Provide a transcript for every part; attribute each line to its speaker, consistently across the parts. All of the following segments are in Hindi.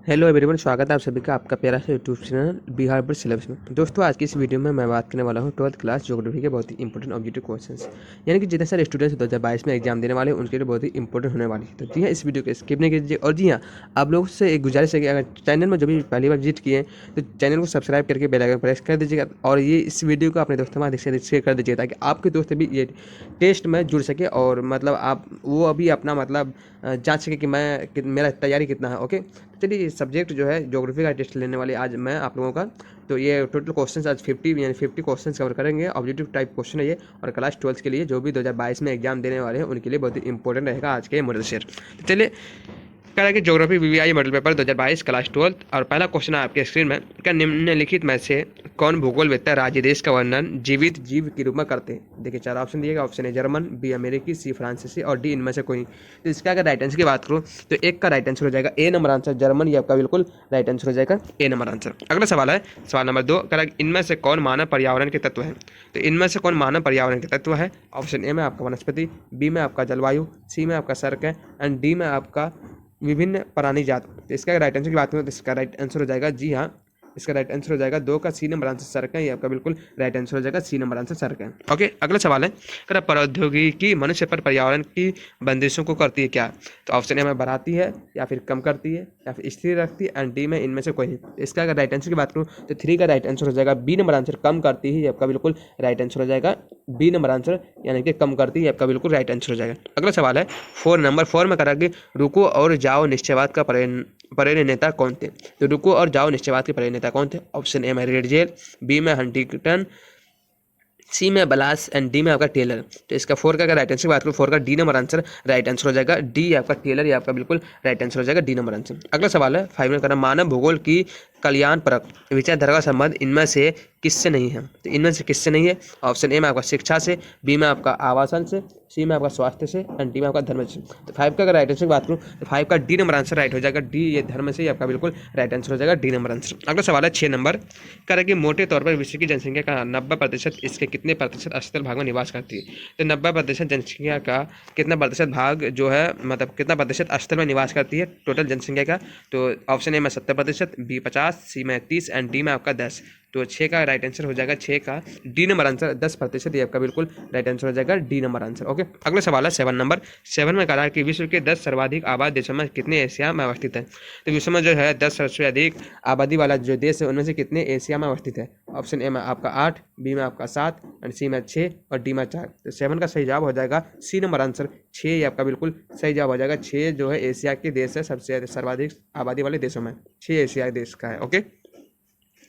Speaker 1: हेलो एवरीवन, स्वागत है आप सभी का आपका प्यारा सा YouTube channel Bihar board syllabus में। दोस्तों, आज की इस वीडियो में मैं बात करने वाला हूँ 12th क्लास ज्योग्राफी के बहुत ही इंपॉर्टेंट ऑब्जेक्टिव क्वेश्चंस, यानी कि जितने सारे स्टूडेंट्स 2022 में एग्जाम देने वाले हैं उनके लिए बहुत ही इंपॉर्टेंट होने वाली है। तो जी हाँ, इस वीडियो को स्किप नहीं कीजिए। और जी हाँ, आप लोगों से एक गुजारिश है कि अगर चैनल में जो भी पहली बार विजिट किए हैं तो चैनल को सब्सक्राइब करके बेल आइकन प्रेस कर दीजिएगा, और ये इस वीडियो को अपने दोस्तों में अधिक से अधिक शेयर कर दीजिए ताकि आपके दोस्त भी ये टेस्ट में जुड़ सके, और मतलब आप वो अभी अपना मतलब जांच सके कि मेरा तैयारी कितना है। ओके, चलिए, सब्जेक्ट जो है ज्योग्राफी का टेस्ट लेने वाले आज मैं आप लोगों का। तो ये टोटल क्वेश्चंस आज 50 यानी 50 क्वेश्चंस कवर करेंगे। ऑब्जेक्टिव टाइप क्वेश्चन है ये, और क्लास 12 के लिए जो भी 2022 में एग्जाम देने वाले हैं उनके लिए बहुत ही इंपॉर्टेंट रहेगा आज के ये मॉडल शेयर। तो चलिए, कह रहा है कि geography VVI model paper 2022 class 12 और पहला क्वेश्चन है आपके स्क्रीन में। क्या निम्नलिखित में से कौन भूगोलवेत्ता राज्य देश का वर्णन जीवित जीव के रूप में करते हैं? देखिए, चार ऑप्शन दिएगा। ऑप्शन ए जर्मन, बी अमेरिकी, सी फ्रांसीसी और डी इनमें से कोई। तो इसका अगर राइट आंसर की बात करूँ तो एक का राइट आंसर हो जाएगा ए नंबर आंसर, जर्मन। ये आपका बिल्कुल राइट आंसर हो जाएगा, ए नंबर आंसर। अगला सवाल है सवाल नंबर 2। कह रहा है इनमें से कौन मानव पर्यावरण के तत्व है? तो इनमें से कौन मानव पर्यावरण के तत्व है? ऑप्शन ए में आपका वनस्पति, बी में आपका जलवायु, सी में आपका सड़क है एंड डी में आपका विभिन्न प्राणी जात। तो इसका राइट आंसर की बात करें तो इसका राइट आंसर हो जाएगा, जी हाँ, इसका राइट आंसर हो जाएगा 2 का सी नंबर आंसर सड़क है। ये आपका बिल्कुल राइट आंसर हो जाएगा, सी नंबर आंसर सड़क है। ओके, अगला सवाल है कह रहा प्रौद्योगिकी मनुष्य पर पर्यावरण की बंदिशों को करती है क्या? तो ऑप्शन ए में बढ़ाती है, या फिर कम करती है, या फिर स्थिर रखती है एंड डी में इनमें से कोई नहीं। इसका अगर राइट आंसर की बात करूँ तो 3 का राइट आंसर हो जाएगा, बी नंबर आंसर, कम करती है। ये आपका बिल्कुल राइट आंसर हो जाएगा, बी नंबर आंसर, यानी कि कम करती है। आपका बिल्कुल राइट आंसर हो जाएगा। अगला सवाल है 4 नंबर 4 में करा कि रुको और जाओ निश्चयवाद का प्रेरणेता कौन थे? तो रुको और जाओ निश्चयवाद के प्रेरणेता कौन थे? ऑप्शन ए में रेडजेल, बी में हंटिंगटन, सी में बलास एंड डी में आपका टेलर। तो इसका 4 का अगर राइट आंसर की बात करूँ, 4 का D number answer right answer हो जाएगा, डी आपका टेलर। ये आपका बिल्कुल राइट आंसर हो जाएगा, डी नंबर आंसर। अगला सवाल है 5 में करना मानव भूगोल की कल्याणपरक विचारधारा का संबंध इनमें से किससे नहीं है? तो इनमें से किससे नहीं है? ऑप्शन ए में आपका शिक्षा से, बी में आपका आवासन से, सी में आपका स्वास्थ्य से एंड डी में आपका धर्म से। तो 5 का अगर राइट आंसर की बात करूँ तो 5 का डी नंबर आंसर राइट हो जाएगा, डी ये धर्म से। आपका बिल्कुल राइट आंसर हो जाएगा, डी नंबर आंसर। अगला सवाल है 6 नंबर कह रहा है कि मोटे तौर पर विश्व की जनसंख्या का 90% इसके कितने प्रतिशत स्थल भाग में निवास करती है? तो 90% जनसंख्या का कितना प्रतिशत भाग जो है, मतलब कितना प्रतिशत स्थल में निवास करती है टोटल जनसंख्या का? तो ऑप्शन ए में 70%, बी 50, सी में 30 एंड डी में आपका 10। तो 6 का राइट आंसर हो जाएगा, 6 का डी नंबर आंसर 10%। ये आपका बिल्कुल राइट आंसर हो जाएगा, डी नंबर आंसर। ओके, अगला सवाल है 7 नंबर। 7 में कह रहा है कि विश्व के 10 सर्वाधिक आबाद देशों में कितने एशिया में अवस्थित है? तो विश्व में जो है 10 सबसे अधिक आबादी वाला जो देश है उनमें से कितने एशिया में अवस्थित है? ऑप्शन ए में आपका 8, बी में आपका 7 एंड सी में 6 और डी में 4। तो 7 का सही जवाब हो जाएगा सी नंबर आंसर, 6। ये आपका बिल्कुल सही जवाब हो जाएगा, 6 जो है एशिया के देश है, सबसे सर्वाधिक आबादी वाले देशों में 6 एशिया देश का है। ओके,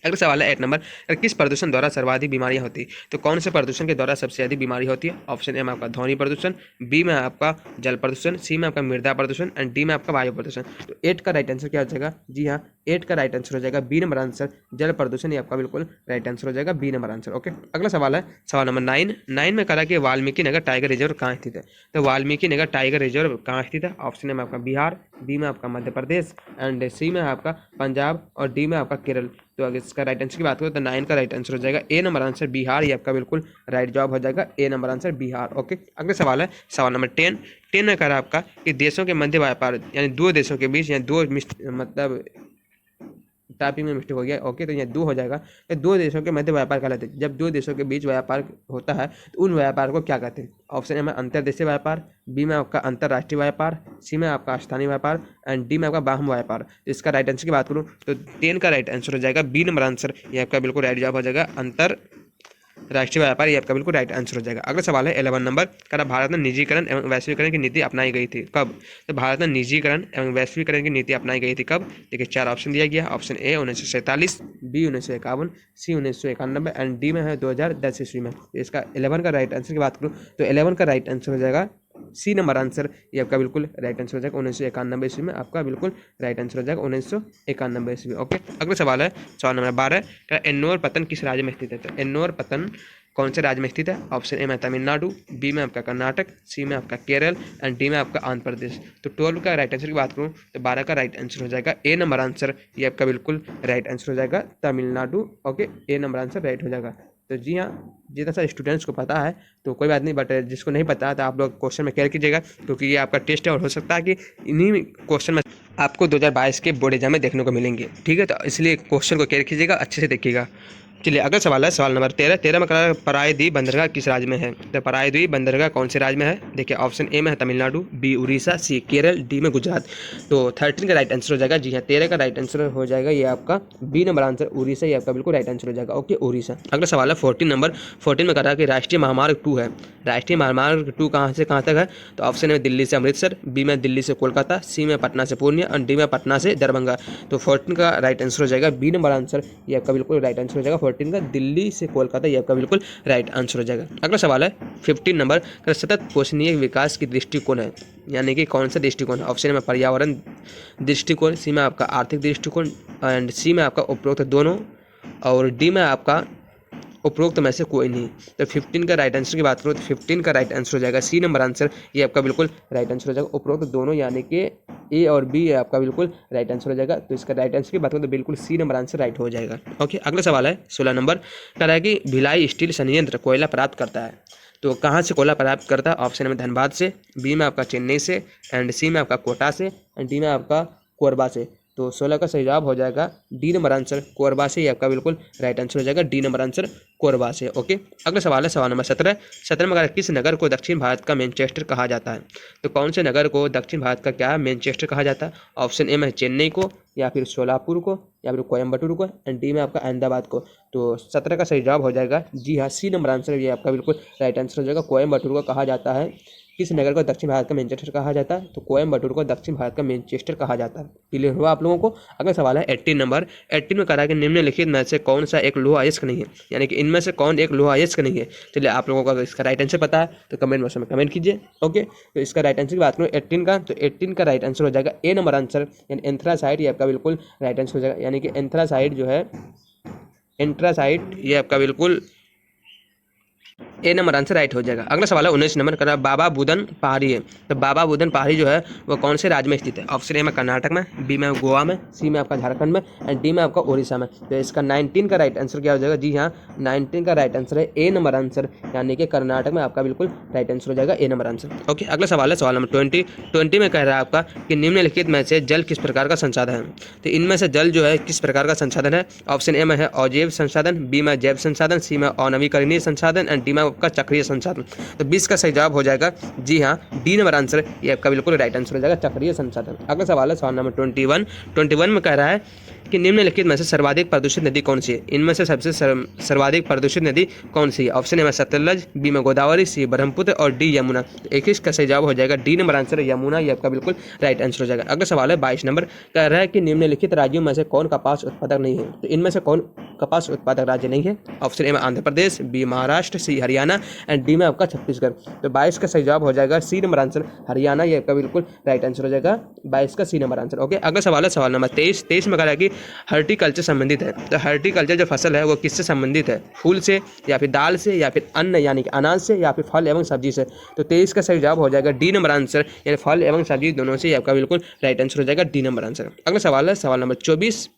Speaker 1: अगला सवाल है 8 नंबर। किस प्रदूषण द्वारा सर्वाधिक बीमारियां होती? तो कौन से प्रदूषण के द्वारा सबसे अधिक बीमारी होती है? ऑप्शन ए में आपका ध्वनि प्रदूषण, बी में आपका जल प्रदूषण, सी में आपका मृदा प्रदूषण एंड डी में आपका वायु प्रदूषण। तो 8 का राइट आंसर क्या हो जाएगा? जी हाँ, 8 का राइट आंसर हो जाएगा, बी नंबर आंसर, जल प्रदूषण। ये आपका बिल्कुल राइट आंसर हो जाएगा, बी नंबर आंसर। ओके, अगला सवाल है सवाल नंबर 9 में कहा कि वाल्मीकि नगर टाइगर रिजर्व कहाँ स्थित है? तो वाल्मीकि नगर टाइगर रिजर्व कहाँ स्थित है? ऑप्शन ए में आपका बिहार, बी में आपका मध्य प्रदेश एंड सी में आपका पंजाब और डी में आपका केरल। तो अगर इसका राइट आंसर की बात करो तो 9 का राइट आंसर हो जाएगा, ए नंबर आंसर, बिहार। ये आपका बिल्कुल राइट जवाब हो जाएगा, ए नंबर आंसर, बिहार। ओके, अगला सवाल है सवाल नंबर 10 में कह रहा है आपका कि देशों के मध्य व्यापार, यानी दो देशों के बीच, या दो मतलब टाइपिंग में मिस्टेक हो गया। ओके, तो यहाँ 2 हो जाएगा। तो दो देशों के मध्य व्यापार कहलाते हैं। जब दो देशों के बीच व्यापार होता है तो उन व्यापार को क्या कहते हैं? ऑप्शन ए में अंतर्देशीय व्यापार, बी में आपका अंतर्राष्ट्रीय व्यापार, सी में आपका स्थानीय व्यापार एंड डी में आपका बाह्य व्यापार। तो इसका राइट आंसर की बात करूँ तो 10 का राइट आंसर हो जाएगा, बी नंबर आंसर। ये आपका बिल्कुल राइट जवाब हो जाएगा, अंतर राष्ट्रीय व्यापार। ये आपका बिल्कुल राइट आंसर हो जाएगा। अगला सवाल है 11 नंबर का भारत में निजीकरण एवं वैश्वीकरण की नीति अपनाई गई थी कब? तो भारत में निजीकरण एवं वैश्वीकरण की नीति अपनाई गई थी कब? देखिए, 4 ऑप्शन दिया गया। Option A 1947, B 1951, C 1991 and D में है 2010 ईस्वी में। इसका 11 का राइट आंसर की बात करूँ तो 11 का राइट आंसर हो जाएगा, सी नंबर आंसर। ये आपका बिल्कुल राइट आंसर हो जाएगा, 1991 ईस्वी में। आपका बिल्कुल राइट आंसर हो जाएगा 1991 ईस्वी। ओके, अगला सवाल है सवाल नंबर 12। एन्नोर पतन किस राज्य में स्थित है? तो एन्नोर पतन कौन से राज्य में स्थित है? ऑप्शन ए में तमिलनाडु, बी में आपका कर्नाटक, सी में आपका केरल एंड डी में आपका आंध्र प्रदेश। तो 12 का राइट आंसर की बात करूँ तो 12 का राइट आंसर हो जाएगा, ए नंबर आंसर। ये आपका बिल्कुल राइट आंसर हो जाएगा, तमिलनाडु। ओके, ए नंबर आंसर राइट हो जाएगा। तो जी हाँ, जितना सारे स्टूडेंट्स को पता है तो कोई बात नहीं, बट जिसको नहीं पता है तो आप लोग क्वेश्चन में क्लियर कीजिएगा, क्योंकि ये आपका टेस्ट है और हो सकता है कि इन्हीं क्वेश्चन में आपको 2022 के बोर्ड एग्जाम में देखने को मिलेंगे। ठीक है, तो इसलिए क्वेश्चन को क्लियर कीजिएगा, अच्छे से देखिएगा। चलिए अगला सवाल है, सवाल नंबर 13 में कहा प्रायद्वीप बंदरगाह किस राज्य में है? तो प्रायद्वीप बंदरगाह कौन से राज्य में है? देखिए ऑप्शन ए में है तमिलनाडु, बी उड़ीसा, सी केरल, डी में गुजरात। तो 13 का राइट आंसर हो जाएगा, जी हाँ 13 का राइट आंसर हो जाएगा ये आपका बी नंबर आंसर उड़ीसा, ये आपका बिल्कुल राइट आंसर हो जाएगा। ओके, उड़ीसा। अगला सवाल है 14 में कह रहा है कि राष्ट्रीय महामार्ग 2 है, राष्ट्रीय महामार्ग 2 कहाँ से कहाँ तक है? तो ऑप्शन ए में दिल्ली से अमृतसर, बी में दिल्ली से कोलकाता, सी में पटना से पूर्णिया और डी में पटना से दरभंगा। तो 14 का राइट आंसर हो जाएगा बी नंबर आंसर, ये आपका बिल्कुल राइट आंसर हो जाएगा। 14 का दिल्ली से कोलकाता, ये आपका बिल्कुल राइट आंसर हो जाएगा। अगला सवाल है 15 नंबर का सतत पोषणीय विकास की दृष्टिकोण है, यानी कि कौन सा दृष्टिकोण है? ऑप्शन में पर्यावरण दृष्टिकोण, सी में आपका आर्थिक दृष्टिकोण एंड सी में आपका उपरोक्त दोनों और डी में आपका उपरोक्त में से कोई नहीं। तो 15 का राइट आंसर की बात करो तो 15 का राइट आंसर हो जाएगा सी नंबर आंसर, ये आपका बिल्कुल राइट आंसर हो जाएगा। उपरोक्त दोनों यानी कि ए और बी आपका बिल्कुल राइट आंसर हो जाएगा। तो इसका राइट आंसर की बात करो तो बिल्कुल सी नंबर आंसर राइट हो जाएगा। ओके, अगला सवाल है 16 नंबर कह रहा है कि भिलाई स्टील संयंत्र कोयला प्राप्त करता है, तो कहाँ से कोयला प्राप्त करता है? ऑप्शन में धनबाद से, बी में आपका चेन्नई से एंड सी में आपका कोटा से एंड डी में आपका कोरबा से। तो 16 का सही जवाब हो जाएगा डी नंबर आंसर कोरबा से, ये आपका बिल्कुल राइट आंसर हो जाएगा डी नंबर आंसर कोरबा से। ओके, अगला सवाल है सवाल नंबर 17 में किस नगर को दक्षिण भारत का मैनचेस्टर कहा जाता है? तो कौन से नगर को दक्षिण भारत का क्या मैनचेस्टर कहा जाता है? ऑप्शन ए में चेन्नई को, या फिर सोलापुर को, या फिर कोयम्बटूर को एंड डी में आपका अहमदाबाद को। तो 17 का सही जवाब हो जाएगा जी हाँ सी नंबर आंसर, ये आपका बिल्कुल राइट आंसर हो जाएगा। कोयम्बटूर को कहा जाता है, किस नगर को दक्षिण भारत का मैनचेस्टर कहा जाता है? तो कोयम्बटूर को दक्षिण भारत का मैनचेस्टर कहा जाता है। क्लियर हुआ आप लोगों को? अगला सवाल है 18 नंबर। 18 में कह रहा है कि निम्नलिखित में से कौन सा एक लोह अयस्क नहीं है, यानी कि इनमें से कौन एक लोह अयस्क नहीं है? चलिए आप लोगों को अगर इसका राइट आंसर पता है तो कमेंट बॉक्स में कमेंट कीजिए। ओके, तो इसका राइट आंसर की बात करूँ 18 का, तो 18 का राइट आंसर हो जाएगा ए नंबर आंसर, यानी एंथ्रासाइट, ये आपका बिल्कुल राइट आंसर हो जाएगा। यानी कि एंथ्रासाइट जो है, एंथ्रासाइट ये आपका बिल्कुल ए नंबर आंसर राइट हो जाएगा। अगला सवाल है 19 नंबर का बाबा बुदन पहाड़ी है, तो बाबा बुदन पहाड़ी जो है वो कौन से राज्य में स्थित है? ऑप्शन ए में कर्नाटक में, बी में गोवा में, सी में आपका झारखंड में एंड डी में आपका उड़ीसा में। तो इसका 19 का राइट आंसर क्या हो जाएगा? जी हाँ 19 का राइट आंसर है ए नंबर आंसर, यानी कि कर्नाटक में आपका बिल्कुल राइट आंसर हो जाएगा ए नंबर आंसर। ओके, अगला सवाल है सवाल नंबर 20 में कह रहा है आपका कि निम्नलिखित में से जल किस प्रकार का संसाधन है? तो इनमें से जल जो है किस प्रकार का संसाधन है? ऑप्शन ए में है अजैव संसाधन, बी में जैव संसाधन, सी में अनवीकरणीय संसाधन एंड डी में आपका चक्रीय संसाधन। तो 20 का सही जवाब हो जाएगा जी हाँ डी नंबर आंसर, ये आपका बिल्कुल राइट आंसर हो जाएगा चक्रीय संसाधन। अगला सवाल है सवाल नंबर 21 में कह रहा है कि निम्नलिखित में से सर्वाधिक प्रदूषित नदी कौन सी है? इनमें से सबसे सर्वाधिक प्रदूषित नदी कौन सी है? ऑप्शन ए में सतलज, बी में गोदावरी, सी ब्रह्मपुत्र और डी यमुना। तो 21 का सही जवाब हो जाएगा डी नंबर आंसर यमुना, ये आपका बिल्कुल राइट आंसर हो जाएगा। अगला सवाल है 22 नंबर कह रहा है कि निम्नलिखित राज्यों में से कौन कपास उत्पादक नहीं है? तो इनमें से कौन कपास उत्पादक राज्य नहीं है? ऑप्शन ए में Andhra Pradesh, B Maharashtra, C Haryana and D में आपका छत्तीसगढ़। तो 22 का सही जवाब हो जाएगा सी नंबर आंसर हरियाणा, ये आपका बिल्कुल राइट आंसर हो जाएगा 22 का सी नंबर आंसर। ओके, अगला सवाल है सवाल नंबर 23 में कह रहा है कि हर्टिकल्चर संबंधित है, तो हर्टिकल्चर जो फसल है वो किससे संबंधित है? फूल से, या फिर दाल से, या फिर अन्न यानी कि अनाज से, या फिर फल एवं सब्जी से। तो 23 का सही जवाब हो जाएगा डी नंबर आंसर, यानी फल एवं सब्जी दोनों से, आपका बिल्कुल राइट आंसर हो जाएगा डी नंबर आंसर। अगला सवाल है सवाल नंबर 24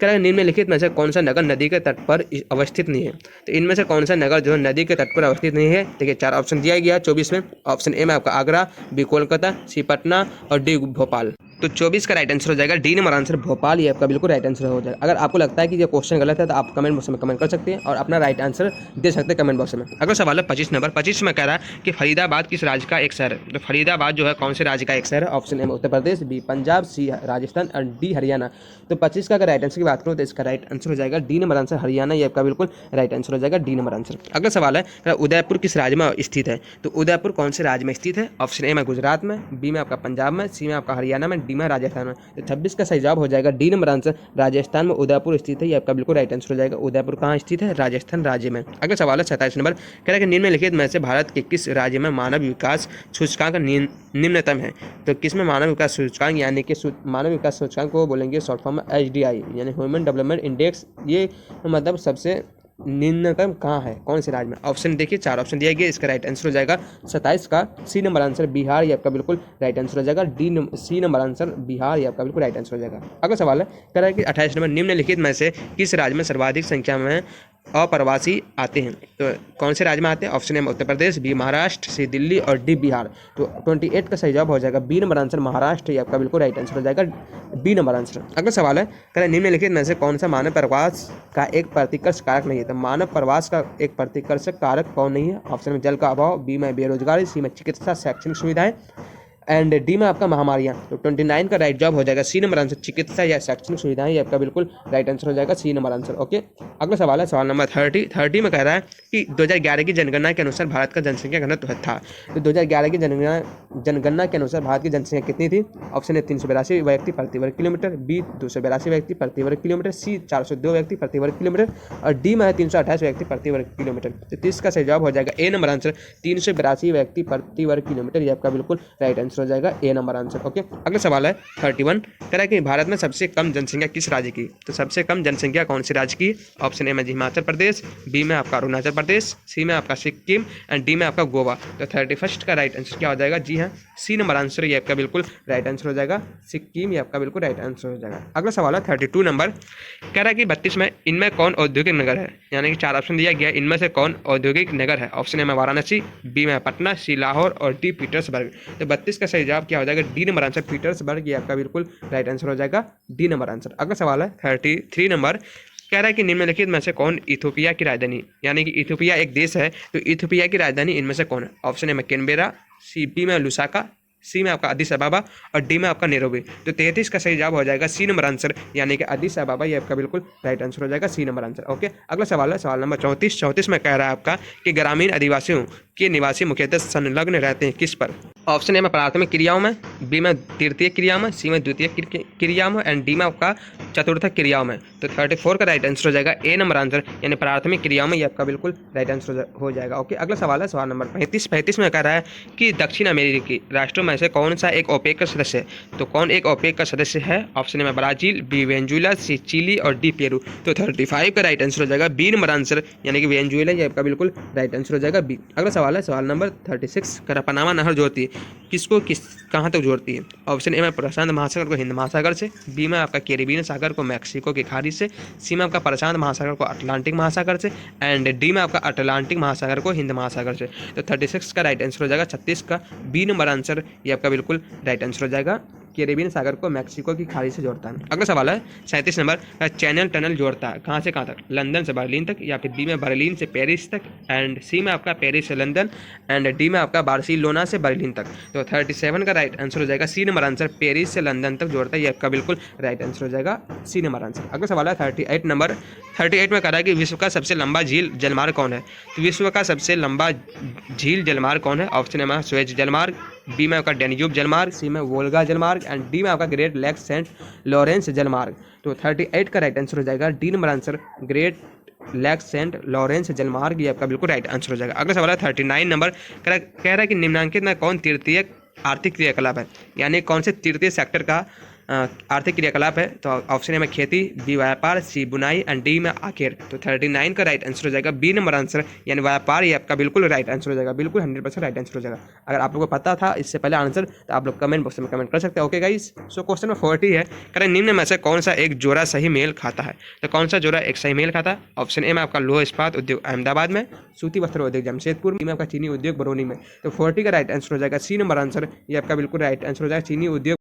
Speaker 1: कह रहा है निम्नलिखित में से कौन सा नगर नदी के तट पर अवस्थित नहीं है? तो इनमें से कौन सा नगर जो है नदी के तट पर अवस्थित नहीं है? देखिए 4 ऑप्शन दिया गया 24 में। ऑप्शन ए में आपका आगरा, बी कोलकाता, सी पटना और डी भोपाल। तो 24 का राइट आंसर हो जाएगा डी नंबर आंसर भोपाल, ये आपका बिल्कुल राइट आंसर हो जाएगा। अगर आपको लगता है कि ये क्वेश्चन गलत है तो आप कमेंट बॉक्स में कमेंट कर सकते हैं और अपना राइट आंसर दे सकते हैं कमेंट बॉक्स में। अगला सवाल है 25 नंबर। 25 में कह रहा है कि फरीदाबाद किस राज्य का एक शहर है? तो फरीदाबाद जो है कौन से राज्य का एक शहर है? ऑप्शन ए में उत्तर प्रदेश, बी पंजाब, सी राजस्थान और डी हरियाणा। तो 25 का अगर राइट आंसर की बात करूँ तो इसका राइट आंसर हो जाएगा डी नंबर आंसर हरियाणा, ये आपका बिल्कुल राइट आंसर हो जाएगा डी नंबर आंसर। अगला सवाल है उदयपुर किस राज्य में स्थित है? तो उदयपुर कौन से राज्य में स्थित है? ऑप्शन ए में गुजरात में, बी में आपका पंजाब में, सी में आपका हरियाणा में, डी में राजस्थान में। तो 26 का सही जवाब हो जाएगा डी नंबर आंसर राजस्थान में उदयपुर स्थित है, ये आपका बिल्कुल राइट आंसर हो जाएगा। उदयपुर कहाँ स्थित है? राजस्थान राज्य में। अगला सवाल है 27 नंबर कह रहा है कि निम्नलिखित में से भारत के किस राज्य में मानव विकास सूचकांक निम्नतम है? तो किसमें मानव विकास सूचकांक यानी कि मानव विकास सूचकांक को बोलेंगे शॉर्ट फॉर्म में HDI यानी ह्यूमन डेवलपमेंट इंडेक्स, ये मतलब सबसे निम्नतम कहाँ है, कौन से राज्य में? ऑप्शन देखिए 4 ऑप्शन दिया गया, इसका राइट आंसर हो जाएगा 27 का सी नंबर आंसर बिहार, ये आपका बिल्कुल राइट आंसर हो जाएगा सी नंबर आंसर बिहार, ये आपका बिल्कुल राइट आंसर हो जाएगा। अगला सवाल है कह रहा है कि 28 नंबर निम्नलिखित में से किस राज्य में सर्वाधिक संख्या में अप्रवासी आते हैं। तो कौन से राज्य में आते हैं? Option A Uttar Pradesh, B Maharashtra, C Delhi और डी बिहार। तो 28 का सही जवाब हो जाएगा बी नंबर आंसर महाराष्ट्र, ये आपका बिल्कुल राइट आंसर हो जाएगा बी नंबर आंसर। अगला सवाल है, कह रहे निम्नलिखित में से कौन सा मानव प्रवास का एक प्रतिकर्ष कारक नहीं है? तो मानव प्रवास का एक प्रतिकर्षक कारक कौन नहीं है? ऑप्शन में जल का अभाव, बी में बेरोजगारी, सी में चिकित्सा शैक्षणिक सुविधाएं एंड डी में आपका महामारियाँ। तो 29 का राइट जवाब हो जाएगा सी नंबर आंसर चिकित्सा या शैक्षणिक सुविधाएं, ये आपका बिल्कुल राइट आंसर हो जाएगा सी नंबर आंसर। ओके, अगला सवाल है सवाल नंबर 30 में कह रहा है कि 2011 की जनगणना के अनुसार भारत का जनसंख्या घनत्व था। तो 2011 की जनगणना के अनुसार भारत की जनसंख्या कितनी थी? ऑप्शन ए 382 व्यक्ति प्रति वर्ग किलोमीटर, बी 282 व्यक्ति प्रति वर्ग किलोमीटर, सी 402 व्यक्ति प्रति वर्ग किलोमीटर और डी में 328 व्यक्ति प्रति वर्ग किलोमीटर। तो 30 का सही जवाब हो जाएगा ए नंबर आंसर 382 व्यक्ति प्रति वर्ग किलोमीटर, ये आपका बिल्कुल राइट आंसर हो जाएगा ए नंबर आंसर। ओके, अगला सवाल है 31 कह रहा है कि भारत में सबसे कम जनसंख्या किस राज्य की? तो सबसे कम जनसंख्या कौन से राज्य की? ऑप्शन ए में हिमाचल प्रदेश, बी में आपका अरुणाचल प्रदेश, सी में आपका सिक्किम एंड डी में आपका गोवा। तो 31 का राइट आंसर क्या हो जाएगा? जी हाँ, सी नंबर आंसर, ये आपका बिल्कुल राइट आंसर हो जाएगा सिक्किम, ये आपका बिल्कुल राइट आंसर हो जाएगा। अगला सवाल है 32 नंबर कह रहा है कि 32 में इनमें कौन औद्योगिक नगर है? यानी कि 4 ऑप्शन दिया गया, इनमें से कौन औद्योगिक नगर है? ऑप्शन ए में वाराणसी, बी में पटना, सी लाहौर और डी पीटर्सबर्ग। तो 32 का सही जवाब क्या हो जाएगा? डी नंबर आंसर पीटर्सबर्ग, ये आपका बिल्कुल राइट आंसर हो जाएगा डी नंबर आंसर। अगला सवाल है 33 नंबर कह रहा है कि निम्नलिखित में से कौन इथियोपिया की राजधानी, यानी कि इथियोपिया एक देश है, तो इथियोपिया की राजधानी इनमें से कौन है? ऑप्शन ए में कैनबेरा, सी बी में लुसाका, सी में आपका अदिस अबाबा और डी में आपका नैरोबी। तो 33 का सही जवाब हो जाएगा सी नंबर आंसर, यानी कि अदिस अबाबा, ये आपका बिल्कुल राइट आंसर हो जाएगा सी नंबर आंसर। ओके, अगला सवाल है सवाल नंबर 34 में कह रहा है आपका कि ग्रामीण आदिवासियों के निवासी मुख्यतः संलग्न रहते हैं किस पर? ऑप्शन ए में प्राथमिक क्रियाओं में, बी में तृतीय क्रियाओं में, सी में द्वितीय क्रियाओं में एंड डी में आपका चतुर्थक क्रियाओं में। तो 34 का राइट आंसर हो जाएगा ए नंबर आंसर, यानी प्राथमिक क्रियाओं में, ये आपका बिल्कुल राइट आंसर हो जाएगा। ओके, अगला सवाल है सवाल नंबर 35 में कह रहा है कि दक्षिण अमेरिकी राष्ट्रों में से कौन सा एक ओपेक का सदस्य है? तो कौन एक ओपेक का सदस्य है? ऑप्शन ए में ब्राजील, बी वेनेजुएला, सी चिली और डी पेरू। तो 35 का राइट आंसर हो जाएगा बी नंबर आंसर, यानी कि वेनेजुएला, ये आपका बिल्कुल राइट आंसर हो जाएगा बी। अगला सवाल है सवाल नंबर 36 कह रहा पनामा नहर जोड़ती है किसको कहाँ तक जोड़ती है? ऑप्शन ए में प्रशांत महासागर को हिंद महासागर से, बी में आपका कैरिबियन सागर को मैक्सिको की खाड़ी से, सी में आपका प्रशांत महासागर को अटलांटिक महासागर से एंड डी में आपका अटलांटिक महासागर को हिंद महासागर से। तो 36 का राइट आंसर हो जाएगा 36 का बी नंबर आंसर, ये आपका बिल्कुल राइट आंसर हो जाएगा, कैरिबियन सागर को मैक्सिको की खाड़ी से जोड़ता है। अगला सवाल है 37 नंबर चैनल टनल जोड़ता है कहाँ से कहाँ तक? लंदन से बर्लिन तक, या फिर बी में बर्लिन से पेरिस तक एंड सी में आपका पेरिस से लंदन एंड डी में आपका बार्सिलोना से बर्लिन तक। तो 37 का राइट आंसर हो जाएगा सी नंबर आंसर, पेरिस से लंदन तक जोड़ता है, ये आपका बिल्कुल राइट आंसर हो जाएगा सी नंबर आंसर। अगला सवाल है 38 नंबर 38 में कह रहा है कि विश्व का सबसे लंबा झील जलमार्ग कौन है? तो विश्व का सबसे लंबा झील जलमार्ग कौन है? ऑप्शन ए में स्वेज जलमार्ग, बी में आपका डेन्यूब जलमार्ग, सी में वोल्गा जलमार्ग एंड डी में आपका ग्रेट लेक सेंट लॉरेंस जलमार्ग। तो 38 का राइट आंसर हो जाएगा D number answer, great lake Saint Lawrence जलमार्ग, ये आपका बिल्कुल राइट आंसर हो जाएगा। अगला सवाल है 39 नंबर कह रहा है कि निम्नांकित में कौन तृतीय आर्थिक क्रियाकलाप है, यानी कौन से तृतीय सेक्टर का आर्थिक क्रियाकलाप है? तो ऑप्शन ए में खेती, बी व्यापार, सी बुनाई एंड डी में आखेर। तो 39 का राइट आंसर हो जाएगा बी नंबर आंसर, यानी व्यापार, ये आपका बिल्कुल राइट आंसर हो जाएगा, बिल्कुल 100% राइट आंसर हो जाएगा। अगर आप लोगों को पता था इससे पहले आंसर तो आप लोग कमेंट बॉक्स में कमेंट कर सकते हैं। ओके गाइस, सो क्वेश्चन में 40 है, करें निम्न में से कौन सा एक जोड़ा सही मेल खाता है? तो कौन सा जोड़ा एक सही मेल खाता है? ऑप्शन ए में आपका लोह इस्पात उद्योग अहमदाबाद में, सूती वस्त्र उद्योग जमशेदपुर में, आपका चीनी उद्योग बरौनी में। तो 40 का राइट आंसर हो जाएगा सी नंबर आंसर, ये आपका बिल्कुल राइट आंसर हो जाएगा चीनी उद्योग